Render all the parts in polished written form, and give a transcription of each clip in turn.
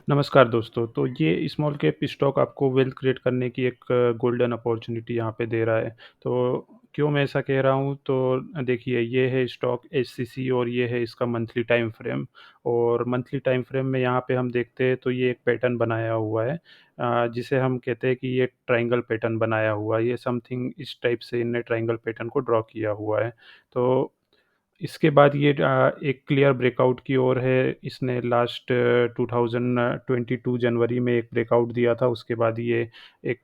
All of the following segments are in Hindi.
नमस्कार दोस्तों, तो ये स्मॉल कैप स्टॉक आपको वेल्थ क्रिएट करने की एक गोल्डन अपॉर्च्युनिटी यहाँ पे दे रहा है। तो क्यों मैं ऐसा कह रहा हूँ, तो देखिए ये है स्टॉक एचसीसी और ये है इसका मंथली टाइम फ्रेम। और मंथली टाइम फ्रेम में यहाँ पे हम देखते हैं तो ये एक पैटर्न बनाया हुआ है, जिसे हम कहते हैं कि ये ट्रायंगल पैटर्न बनाया हुआ है। ये समथिंग इस टाइप से इन्होंने ट्रायंगल पैटर्न को ड्रॉ किया हुआ है। तो इसके बाद ये एक क्लियर ब्रेकआउट की ओर है। इसने लास्ट 2022 जनवरी में एक ब्रेकआउट दिया था, उसके बाद ये एक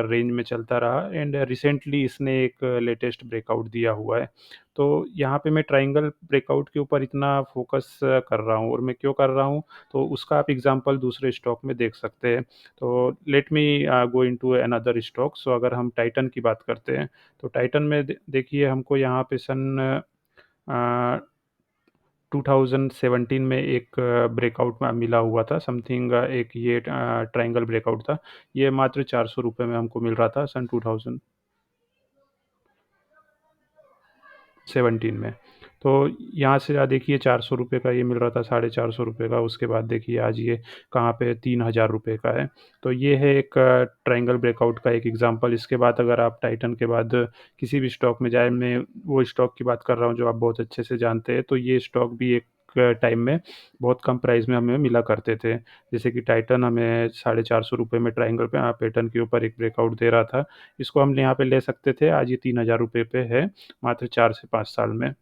रेंज में चलता रहा एंड रिसेंटली इसने एक लेटेस्ट ब्रेकआउट दिया हुआ है। तो यहाँ पे मैं ट्रायंगल ब्रेकआउट के ऊपर इतना फ़ोकस कर रहा हूँ, और मैं क्यों कर रहा हूँ, तो उसका आप एग्ज़ाम्पल दूसरे स्टॉक में देख सकते हैं। तो let me go into another stock. So अगर हम टाइटन की बात करते हैं, तो टाइटन में देखिए हमको यहाँ पे सन अ, 2017 में एक ब्रेकआउट मिला हुआ था, समथिंग एक ये ट्रायंगल ब्रेकआउट था। ये मात्र ₹400 में हमको मिल रहा था सन 2017 में। तो यहाँ से देखिए ₹400 का ये मिल रहा था, ₹450 का, उसके बाद देखिए आज ये कहाँ पे ₹3000 का है। तो ये है एक ट्रायंगल ब्रेकआउट का एक एग्ज़ाम्पल। इसके बाद अगर आप टाइटन के बाद किसी भी स्टॉक में जाएँ, मैं वो स्टॉक की बात कर रहा हूँ जो आप बहुत अच्छे से जानते हैं। तो ये स्टॉक भी एक टाइम में बहुत कम प्राइस में हमें मिला करते थे। जैसे कि टाइटन हमें ₹450 में ट्रायंगल पे पैटर्न के ऊपर एक ब्रेकआउट दे रहा था। इसको हम यहाँ पे ले सकते थे, आज ये ₹3000 पे है, मात्र 4 से 5 साल में।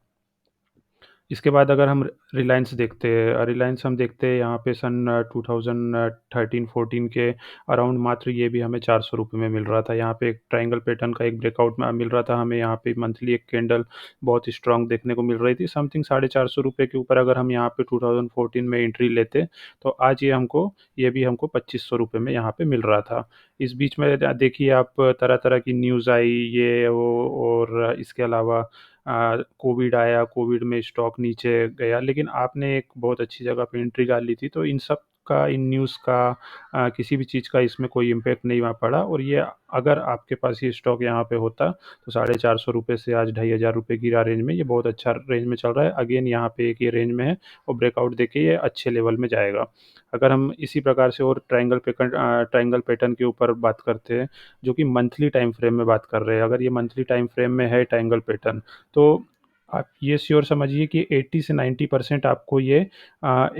इसके बाद अगर हम रिलायंस देखते हैं, रिलायंस हम देखते हैं यहाँ पे सन 2013-14 के अराउंड, मात्र ये भी हमें ₹400 में मिल रहा था। यहाँ पे एक ट्रायंगल पैटर्न का एक ब्रेकआउट मिल रहा था हमें, यहाँ पे मंथली एक कैंडल बहुत स्ट्रॉन्ग देखने को मिल रही थी। समथिंग ₹450 के ऊपर अगर हम यहाँ पे 2014 में एंट्री लेते, तो आज ये भी हमको ₹2500 में यहाँ पे मिल रहा था। इस बीच में देखिए आप, तरह-तरह की न्यूज़ आई, ये वो, और इसके अलावा कोविड आया, कोविड में स्टॉक नीचे गया, लेकिन आपने एक बहुत अच्छी जगह पे एंट्री डाल ली थी, तो इन सब का, इन न्यूज़ का, किसी भी चीज़ का इसमें कोई इम्पैक्ट नहीं वहाँ पड़ा। और ये अगर आपके पास ये स्टॉक यहाँ पे होता, तो ₹450 से आज ₹2500 की रेंज में, ये बहुत अच्छा रेंज में चल रहा है। अगेन यहाँ पे एक ये रेंज में है और ब्रेकआउट देके ये अच्छे लेवल में जाएगा। अगर हम इसी प्रकार से और ट्रायंगल पैटर्न के ऊपर बात करते हैं, जो कि मंथली टाइम फ्रेम में बात कर रहे हैं। अगर ये मंथली टाइम फ्रेम में है ट्रायंगल पैटर्न, तो आप ये श्योर समझिए कि 80 से 90% आपको ये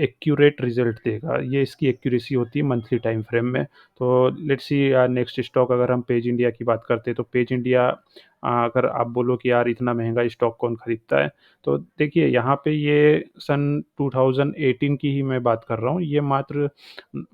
एक्यूरेट रिज़ल्ट देगा। ये इसकी एक्यूरेसी होती है मंथली टाइम फ्रेम में। तो लेट्स सी नेक्स्ट स्टॉक अगर हम पेज इंडिया की बात करते हैं, तो पेज इंडिया, अगर आप बोलो कि यार इतना महँगा स्टॉक कौन खरीदता है? तो देखिए यहाँ पे ये सन 2018 की ही मैं बात कर रहा हूँ। ये मात्र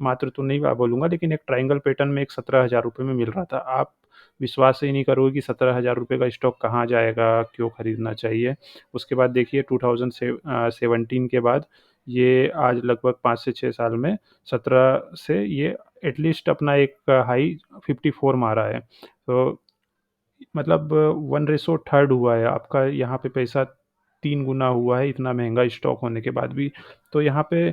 मात्र तो नहीं बोलूँगा, लेकिन एक ट्रायंगल पैटर्न में एक ₹17,000 में मिल रहा था। आप विश्वास ही नहीं करोगे कि ₹17,000 का स्टॉक कहाँ जाएगा, क्यों खरीदना चाहिए? उसके बाद देखिए 17 के बाद ये आज लगभग 5 से 6 साल में 17 से ये एटलीस्ट अपना एक हाई 54 मारा है। तो मतलब 1:3 हुआ है, आपका यहाँ पे पैसा 3 गुना हुआ है, इतना महँगा स्टॉक होने के बाद भी। तो यहाँ पे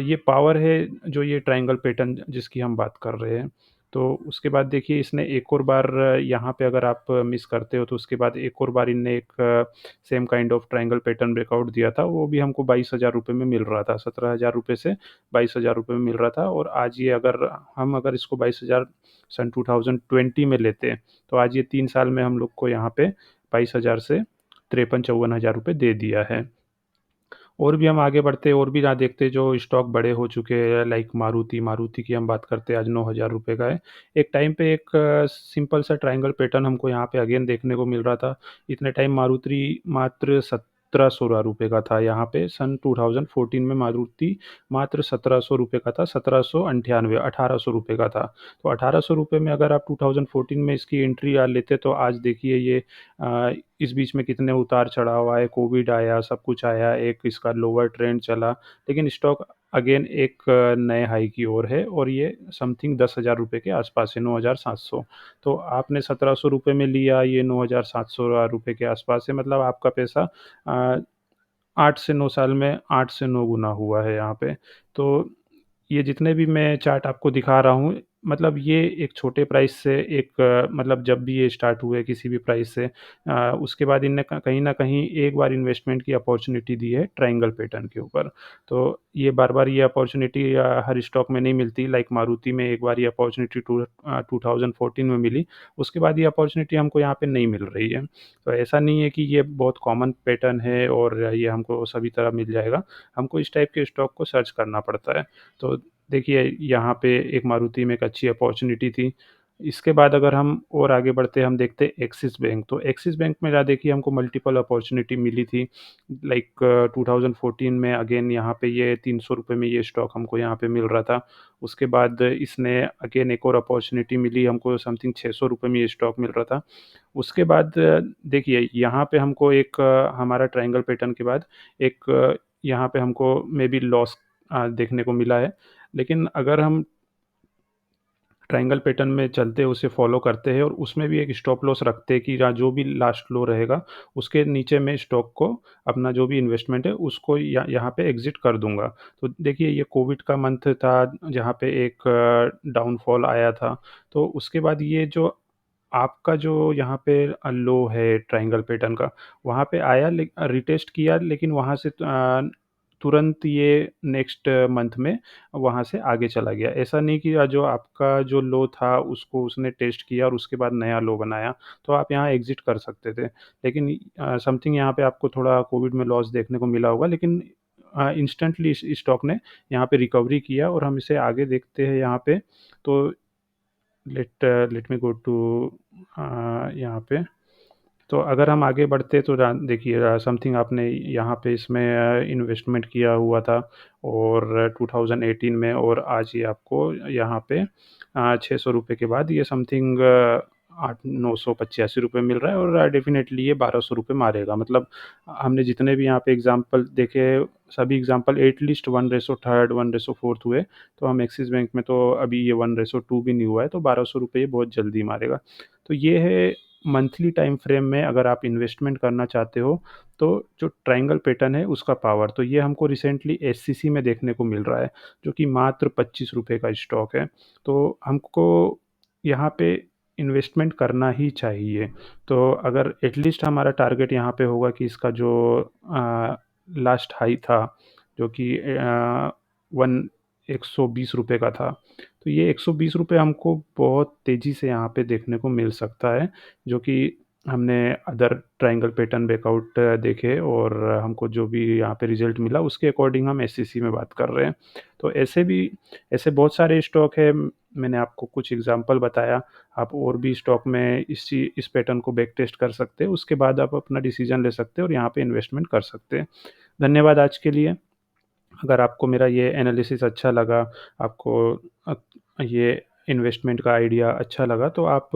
ये पावर है, जो ये ट्रायंगल पैटर्न जिसकी हम बात कर रहे हैं। तो उसके बाद देखिए इसने एक और बार, यहाँ पे अगर आप मिस करते हो, तो उसके बाद एक और बार इनने एक same kind of triangle pattern breakout दिया था, वो भी हमको ₹22,000 में मिल रहा था। ₹17,000 से ₹22,000 में मिल रहा था, और आज ये अगर इसको 22,000 सन 2020 में लेते हैं, तो आज ये 3 साल में हम लोग को यहाँ पे 22,000 से 53-54,000 दे दिया है। और भी हम आगे बढ़ते, और भी जहाँ देखते जो स्टॉक बड़े हो चुके हैं, लाइक मारुति की हम बात करते हैं, आज ₹9,000 का है। एक टाइम पे एक सिंपल सा ट्रायंगल पैटर्न हमको यहाँ पे अगेन देखने को मिल रहा था। इतने टाइम मारुति मात्र ₹17-16 का था। यहाँ पे सन 2014 में मारुति मात्र ₹1700 का था, 1798 ₹1800 का था। तो ₹1800 में अगर आप 2014 में इसकी एंट्री लेते, तो आज देखिए ये इस बीच में कितने उतार-चढ़ाव आए, कोविड आया, सब कुछ आया, एक इसका लोअर ट्रेंड चला, लेकिन स्टॉक अगेन एक नए हाई की ओर है, और ये समथिंग ₹10,000 के आस-पास है, 9,700। तो आपने ₹1700 में लिया, ये ₹9,700 के आस-पास है, मतलब आपका पैसा अ, 8 से 9 साल में 8 से 9 गुना हुआ है यहाँ पे। तो ये जितने भी मैं चार्ट आपको दिखा रहा हूँ, मतलब ये एक छोटे प्राइस से एक मतलब जब भी ये स्टार्ट हुए किसी भी प्राइस से उसके बाद इनने क कहीं न कहीं एक बार इन्वेस्टमेंट की अपॉर्च्युनिटी दी है ट्रायंगल पैटर्न के ऊपर। तो ये बार-बार ये अपॉर्च्युनिटी हर स्टॉक में नहीं मिलती, लाइक मारुति में एक बार ये अपॉर्च्युनिटी 2014 में मिली, उसके बाद ये अपॉर्च्युनिटी हमको यहाँ पे नहीं मिल रही है। तो ऐसा नहीं है कि ये बहुत कॉमन पैटर्न है और ये हमको सभी तरह मिल जाएगा, हमको इस टाइप के स्टॉक को सर्च करना पड़ता है। तो देखिए, यहाँ पे एक मारुति में एक अच्छी अपॉर्च्युनिटी थी। इसके बाद अगर हम और आगे बढ़ते हैं, हम देखते हैं एक्सिस बैंक। तो एक्सिस बैंक में देखिए हमको मल्टीपल अपॉर्च्युनिटी मिली थी। लाइक 2014 में अगेन यहाँ पे ये ₹300 में ये स्टॉक हमको यहाँ पे मिल रहा था। उसके बाद इसने अगेन एक और अपॉर्च्युनिटी मिली हमको, समथिंग ₹600 में ये स्टॉक मिल रहा था। उसके बाद देखिए यहाँ पे हमको एक हमारा ट्रायंगल पैटर्न के बाद एक यहाँ पे हमको मेबी लॉस देखने को मिला है। लेकिन अगर हम ट्रायंगल पैटर्न में चलते हैं, उसे फ़ॉलो करते हैं और उसमें भी एक स्टॉप लॉस रखते हैं कि जो भी लास्ट लो रहेगा, उसके नीचे मैं स्टॉक को अपना जो भी इन्वेस्टमेंट है, उसको यहाँ पे एग्ज़िट कर दूँगा। तो देखिए, ये कोविड का मंथ था, जहाँ पे एक डाउनफ़ॉल आया था। तो उसके बाद ये जो आपका जो यहाँ पे लो है ट्रायंगल पैटर्न का, वहाँ पे आया रिटेस्ट किया, लेकिन वहाँ से तुरंत ये नेक्स्ट मंथ में वहाँ से आगे चला गया। ऐसा नहीं कि जो आपका जो लो था उसको उसने टेस्ट किया और उसके बाद नया लो बनाया, तो आप यहाँ एग्ज़िट कर सकते थे। लेकिन समथिंग यहाँ पे आपको थोड़ा कोविड में लॉस देखने को मिला होगा, लेकिन इंस्टेंटली इस स्टॉक ने यहाँ पे रिकवरी किया और हम इसे आगे देखते हैं यहाँ पे। तो लेट मी गो टू यहाँ पे। तो अगर हम आगे बढ़ते तो देखिए, समथिंग आपने यहाँ पे इसमें इन्वेस्टमेंट किया हुआ था और 2018 में, और आज ये आपको यहाँ पे ₹600 के बाद ये समथिंग 8,985 मिल रहा है और डेफ़िनेटली ये ₹1,200 मारेगा। मतलब हमने जितने भी यहाँ पे एग्ज़ाम्पल देखे, सभी एग्ज़ाम्पल एट लीस्ट 1:3, 1:4 हुए। तो हम एक्सिस बैंक में तो अभी ये 1:2 भी नहीं हुआ है, तो ₹1,200 ये बहुत जल्दी मारेगा। तो ये है मंथली टाइम फ्रेम में अगर आप इन्वेस्टमेंट करना चाहते हो, तो जो ट्रायंगल पैटर्न है उसका पावर, तो ये हमको रिसेंटली एससीसी में देखने को मिल रहा है, जो कि मात्र ₹25 का स्टॉक है। तो हमको यहाँ पे इन्वेस्टमेंट करना ही चाहिए। तो अगर एटलीस्ट हमारा टारगेट यहाँ पे होगा कि इसका जो लास्ट हाई था, जो कि वन ₹120 का था। तो ये ₹120 हमको बहुत तेज़ी से यहाँ पे देखने को मिल सकता है, जो कि हमने अदर ट्रायंगल पैटर्न ब्रेकआउट देखे और हमको जो भी यहाँ पे रिज़ल्ट मिला, उसके अकॉर्डिंग हम एससीसी में बात कर रहे हैं। तो ऐसे बहुत सारे स्टॉक हैं, मैंने आपको कुछ एग्ज़ाम्पल बताया। आप और भी स्टॉक में इस पैटर्न को बैक टेस्ट कर सकते हैं, उसके बाद आप अपना डिसीज़न ले सकते हैं और यहाँ पे इन्वेस्टमेंट कर सकते हैं। धन्यवाद आज के लिए। अगर आपको मेरा ये एनालिसिस अच्छा लगा, आपको अ, ये इन्वेस्टमेंट का आइडिया अच्छा लगा, तो आप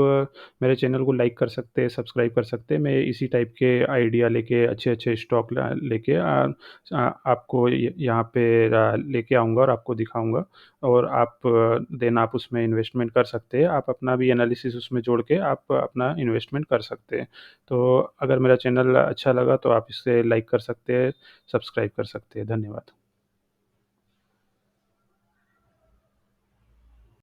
मेरे चैनल को लाइक कर सकते हैं, सब्सक्राइब कर सकते हैं। मैं इसी टाइप के आइडिया लेके अच्छे-अच्छे स्टॉक लेके आपको यहाँ पे लेके आऊँगा और आपको दिखाऊँगा, और आप देन आप उसमें इन्वेस्टमेंट कर सकते हैं। आप अपना भी एनालिसिस उसमें जोड़ के आप अपना इन्वेस्टमेंट कर सकते हैं। तो अगर मेरा चैनल अच्छा लगा तो आप इसे लाइक कर सकते हैं, सब्सक्राइब कर सकते हैं। धन्यवाद।